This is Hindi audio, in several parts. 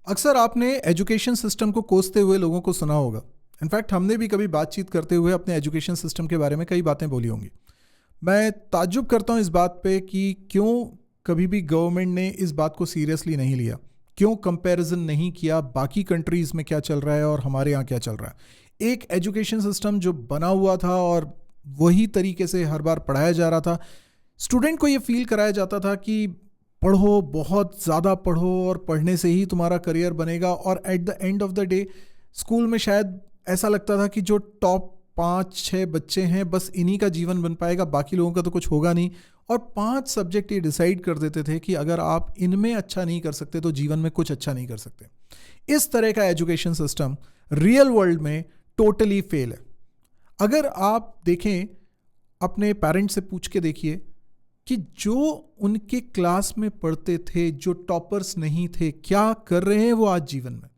अक्सर आपने एजुकेशन सिस्टम को कोसते हुए लोगों को सुना होगा। इनफैक्ट हमने भी कभी बातचीत करते हुए अपने एजुकेशन सिस्टम के बारे में कई बातें बोली होंगी। मैं ताज्जुब करता हूँ इस बात पे कि क्यों कभी भी गवर्नमेंट ने इस बात को सीरियसली नहीं लिया, क्यों कंपैरिजन नहीं किया बाकी कंट्रीज़ में क्या चल रहा है और हमारे यहाँ क्या चल रहा है। एक एजुकेशन सिस्टम जो बना हुआ था और वही तरीके से हर बार पढ़ाया जा रहा था, स्टूडेंट को ये फील कराया जाता था कि पढ़ो, बहुत ज़्यादा पढ़ो और पढ़ने से ही तुम्हारा करियर बनेगा। और at the end of the day school में शायद ऐसा लगता था कि जो टॉप 5-6 बच्चे हैं बस इन्हीं का जीवन बन पाएगा, बाकी लोगों का तो कुछ होगा नहीं। और 5 सब्जेक्ट ये डिसाइड कर देते थे कि अगर आप इनमें अच्छा नहीं कर सकते तो जीवन में कुछ अच्छा नहीं कर सकते। इस तरह का एजुकेशन सिस्टम रियल वर्ल्ड में टोटली फेल है। अगर आप देखें, अपने पेरेंट्स से पूछ के देखिए कि जो उनके क्लास में पढ़ते थे, जो टॉपर्स नहीं थे, क्या कर रहे हैं वो आज जीवन में।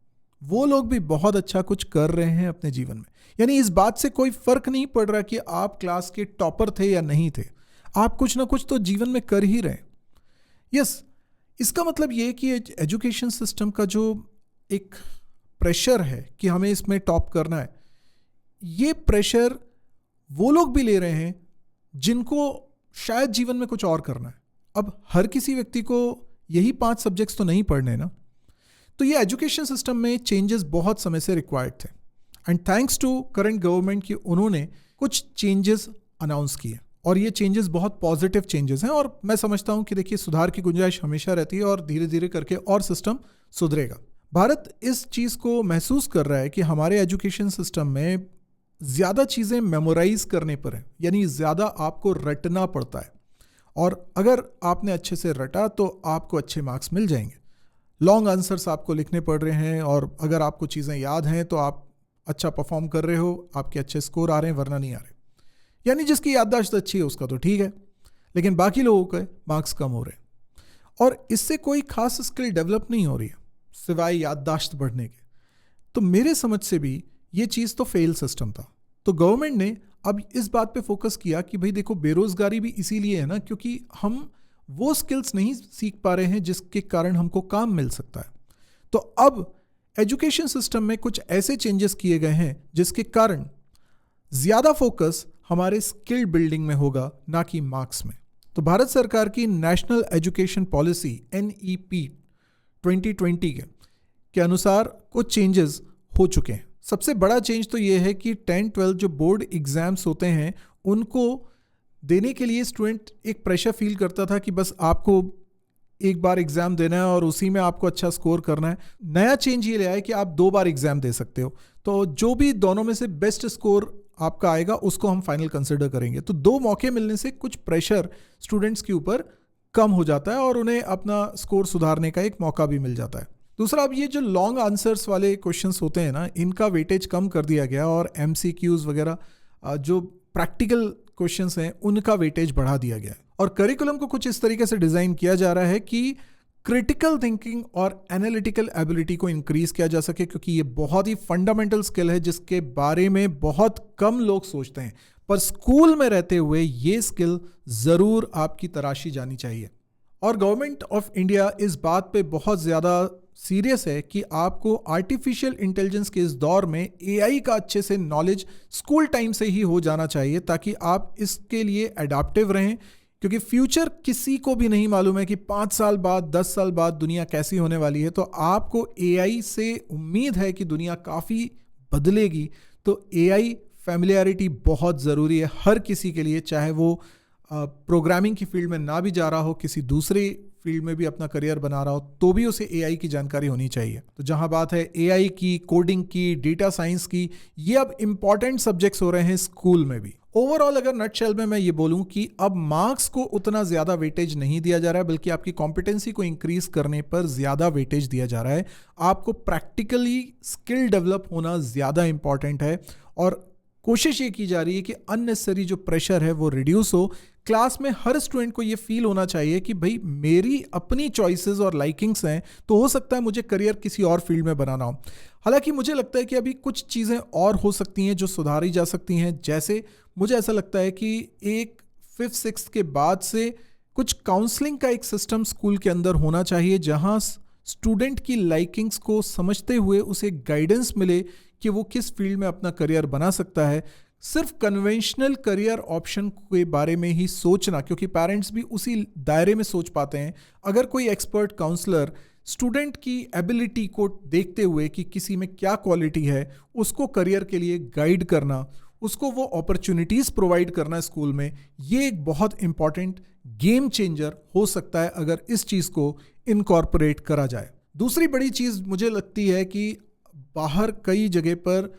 वो लोग भी बहुत अच्छा कुछ कर रहे हैं अपने जीवन में। यानी इस बात से कोई फर्क नहीं पड़ रहा कि आप क्लास के टॉपर थे या नहीं थे, आप कुछ ना कुछ तो जीवन में कर ही रहे। यस, इसका मतलब ये कि एजुकेशन सिस्टम का जो एक प्रेशर है कि हमें इसमें टॉप करना है, ये प्रेशर वो लोग भी ले रहे हैं जिनको शायद जीवन में कुछ और करना है। अब हर किसी व्यक्ति को यही 5 सब्जेक्ट्स तो नहीं पढ़ने ना। तो ये एजुकेशन सिस्टम में चेंजेस बहुत समय से रिक्वायर्ड थे and thanks to current government कि उन्होंने कुछ चेंजेस अनाउंस किए और ये चेंजेस बहुत पॉजिटिव चेंजेस हैं। और मैं समझता हूं कि देखिए, सुधार की गुंजाइश हमेशा रहती है और धीरे धीरे करके और सिस्टम सुधरेगा। भारत इस चीज़ को महसूस कर रहा है कि हमारे एजुकेशन सिस्टम में ज़्यादा चीज़ें मेमोराइज करने पर है, यानी ज़्यादा आपको रटना पड़ता है। और अगर आपने अच्छे से रटा तो आपको अच्छे मार्क्स मिल जाएंगे। लॉन्ग आंसर्स आपको लिखने पड़ रहे हैं और अगर आपको चीज़ें याद हैं तो आप अच्छा परफॉर्म कर रहे हो, आपके अच्छे स्कोर आ रहे हैं, वरना नहीं आ रहे। यानी जिसकी याददाश्त अच्छी है उसका तो ठीक है, लेकिन बाकी लोगों के मार्क्स कम हो रहे हैं और इससे कोई खास स्किल डेवलप नहीं हो रही है सिवाय याददाश्त बढ़ने के। तो मेरे समझ से भी ये चीज़ तो फेल सिस्टम था। तो गवर्नमेंट ने अब इस बात पे फोकस किया कि भाई देखो, बेरोजगारी भी इसीलिए है ना क्योंकि हम वो स्किल्स नहीं सीख पा रहे हैं जिसके कारण हमको काम मिल सकता है। तो अब एजुकेशन सिस्टम में कुछ ऐसे चेंजेस किए गए हैं जिसके कारण ज़्यादा फोकस हमारे स्किल बिल्डिंग में होगा, ना कि मार्क्स में। तो भारत सरकार की नेशनल एजुकेशन पॉलिसी NEP 2020 के अनुसार कुछ चेंजेस हो चुके हैं। सबसे बड़ा चेंज तो ये है कि 10-12 जो बोर्ड एग्जाम्स होते हैं उनको देने के लिए स्टूडेंट एक प्रेशर फील करता था कि बस आपको एक बार एग्ज़ाम देना है और उसी में आपको अच्छा स्कोर करना है। नया चेंज ये ले आया कि आप 2 बार एग्ज़ाम दे सकते हो, तो जो भी दोनों में से बेस्ट स्कोर आपका आएगा उसको हम फाइनल कंसिडर करेंगे। तो 2 मौके मिलने से कुछ प्रेशर स्टूडेंट्स के ऊपर कम हो जाता है और उन्हें अपना स्कोर सुधारने का एक मौका भी मिल जाता है। दूसरा, अब ये जो लॉन्ग आंसर्स वाले क्वेश्चंस होते हैं ना, इनका वेटेज कम कर दिया गया और MCQs वगैरह जो प्रैक्टिकल क्वेश्चंस हैं उनका वेटेज बढ़ा दिया गया है। और करिकुलम को कुछ इस तरीके से डिज़ाइन किया जा रहा है कि क्रिटिकल थिंकिंग और एनालिटिकल एबिलिटी को इंक्रीज किया जा सके, क्योंकि ये बहुत ही फंडामेंटल स्किल है जिसके बारे में बहुत कम लोग सोचते हैं, पर स्कूल में रहते हुए ये स्किल ज़रूर आपकी तराशी जानी चाहिए। और गवर्नमेंट ऑफ इंडिया इस बात पे बहुत ज़्यादा सीरियस है कि आपको आर्टिफिशियल इंटेलिजेंस के इस दौर में AI का अच्छे से नॉलेज स्कूल टाइम से ही हो जाना चाहिए ताकि आप इसके लिए अडेप्टिव रहें, क्योंकि फ्यूचर किसी को भी नहीं मालूम है कि 5 साल बाद 10 साल बाद दुनिया कैसी होने वाली है। तो आपको AI से उम्मीद है कि दुनिया काफ़ी बदलेगी, तो AI फैमिलियरिटी बहुत ज़रूरी है हर किसी के लिए, चाहे वो प्रोग्रामिंग की फील्ड में ना भी जा रहा हो, किसी दूसरे फील्ड में भी अपना करियर बना रहा हो, तो भी उसे AI की जानकारी होनी चाहिए। तो जहां बात है AI की, कोडिंग की, डेटा साइंस की, ये अब इंपॉर्टेंट सब्जेक्ट्स हो रहे हैं स्कूल में भी। ओवरऑल अगर नटशेल में मैं ये बोलूं कि अब मार्क्स को उतना ज़्यादा वेटेज नहीं दिया जा रहा है, बल्कि आपकी कॉम्पिटेंसी को इंक्रीज करने पर ज़्यादा वेटेज दिया जा रहा है। आपको प्रैक्टिकली स्किल डेवलप होना ज़्यादा इंपॉर्टेंट है और कोशिश ये की जा रही है कि अननेसेसरी जो प्रेशर है वो रिड्यूस हो। क्लास में हर स्टूडेंट को ये फील होना चाहिए कि भाई मेरी अपनी चॉइसेस और लाइकिंग्स हैं, तो हो सकता है मुझे करियर किसी और फील्ड में बनाना हो। हालांकि मुझे लगता है कि अभी कुछ चीज़ें और हो सकती हैं जो सुधारी जा सकती हैं। जैसे मुझे ऐसा लगता है कि एक 5th-6th के बाद से कुछ काउंसलिंग का एक सिस्टम स्कूल के अंदर होना चाहिए, जहां स्टूडेंट की लाइकिंग्स को समझते हुए उसे गाइडेंस मिले कि वो किस फील्ड में अपना करियर बना सकता है। सिर्फ कन्वेंशनल करियर ऑप्शन के बारे में ही सोचना, क्योंकि पेरेंट्स भी उसी दायरे में सोच पाते हैं। अगर कोई एक्सपर्ट काउंसलर स्टूडेंट की एबिलिटी को देखते हुए कि किसी में क्या क्वालिटी है, उसको करियर के लिए गाइड करना, उसको वो अपॉर्चुनिटीज़ प्रोवाइड करना स्कूल में, ये एक बहुत इंपॉर्टेंट गेम चेंजर हो सकता है अगर इस चीज़ को इनकॉर्पोरेट करा जाए। दूसरी बड़ी चीज़ मुझे लगती है कि बाहर कई जगह पर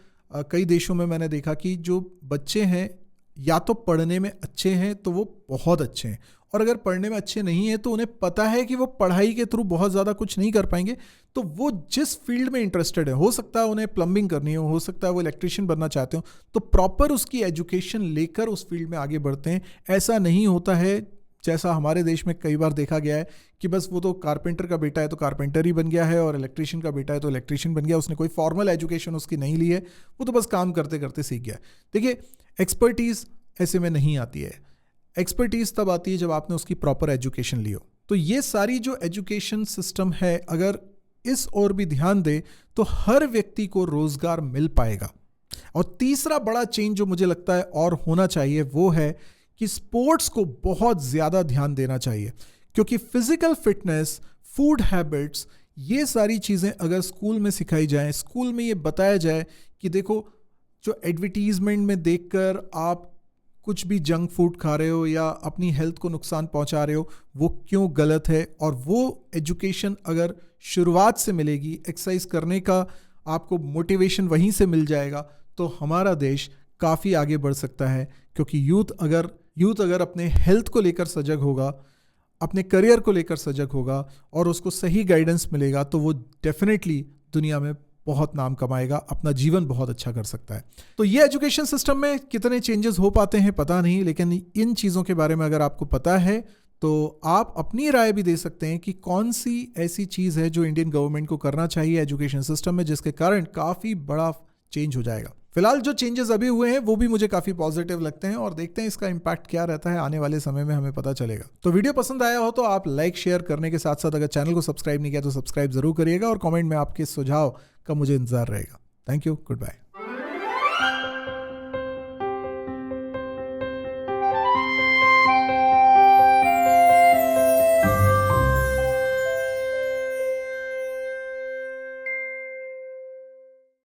कई देशों में मैंने देखा कि जो बच्चे हैं या तो पढ़ने में अच्छे हैं तो वो बहुत अच्छे हैं, और अगर पढ़ने में अच्छे नहीं हैं तो उन्हें पता है कि वो पढ़ाई के थ्रू बहुत ज़्यादा कुछ नहीं कर पाएंगे, तो वो जिस फील्ड में इंटरेस्टेड है, हो सकता है उन्हें प्लम्बिंग करनी हो सकता है वो इलेक्ट्रिशियन बनना चाहते हो, तो प्रॉपर उसकी एजुकेशन लेकर उस फील्ड में आगे बढ़ते हैं। ऐसा नहीं होता है जैसा हमारे देश में कई बार देखा गया है कि बस वो तो कारपेंटर का बेटा है तो कारपेंटर ही बन गया है, और इलेक्ट्रिशियन का बेटा है तो इलेक्ट्रिशियन बन गया, उसने कोई फॉर्मल एजुकेशन उसकी नहीं ली है, वो तो बस काम करते करते सीख गया। देखिए, एक्सपर्टीज़ ऐसे में नहीं आती है। एक्सपर्टीज़ तब आती है जब आपने उसकी प्रॉपर एजुकेशन ली हो। तो ये सारी जो एजुकेशन सिस्टम है, अगर इस ओर भी ध्यान दे तो हर व्यक्ति को रोजगार मिल पाएगा। और तीसरा बड़ा चेंज जो मुझे लगता है और होना चाहिए वो है कि स्पोर्ट्स को बहुत ज़्यादा ध्यान देना चाहिए, क्योंकि फिजिकल फिटनेस, फूड हैबिट्स, ये सारी चीज़ें अगर स्कूल में सिखाई जाएं, स्कूल में ये बताया जाए कि देखो, जो एडवर्टीजमेंट में देखकर आप कुछ भी जंक फूड खा रहे हो या अपनी हेल्थ को नुकसान पहुंचा रहे हो, वो क्यों गलत है, और वो एजुकेशन अगर शुरुआत से मिलेगी, एक्सरसाइज करने का आपको मोटिवेशन वहीं से मिल जाएगा, तो हमारा देश काफ़ी आगे बढ़ सकता है। क्योंकि यूथ अगर अपने हेल्थ को लेकर सजग होगा, अपने करियर को लेकर सजग होगा और उसको सही गाइडेंस मिलेगा, तो वो डेफिनेटली दुनिया में बहुत नाम कमाएगा, अपना जीवन बहुत अच्छा कर सकता है। तो ये एजुकेशन सिस्टम में कितने चेंजेस हो पाते हैं पता नहीं, लेकिन इन चीज़ों के बारे में अगर आपको पता है तो आप अपनी राय भी दे सकते हैं कि कौन सी ऐसी चीज़ है जो इंडियन गवर्नमेंट को करना चाहिए एजुकेशन सिस्टम में, जिसके कारण काफ़ी बड़ा चेंज हो जाएगा। फिलहाल जो चेंजेस अभी हुए हैं वो भी मुझे काफ़ी पॉजिटिव लगते हैं, और देखते हैं इसका इम्पैक्ट क्या रहता है, आने वाले समय में हमें पता चलेगा। तो वीडियो पसंद आया हो तो आप लाइक शेयर करने के साथ साथ अगर चैनल को सब्सक्राइब नहीं किया तो सब्सक्राइब जरूर करिएगा, और कमेंट में आपके सुझाव का मुझे इंतजार रहेगा। Thank you, good bye.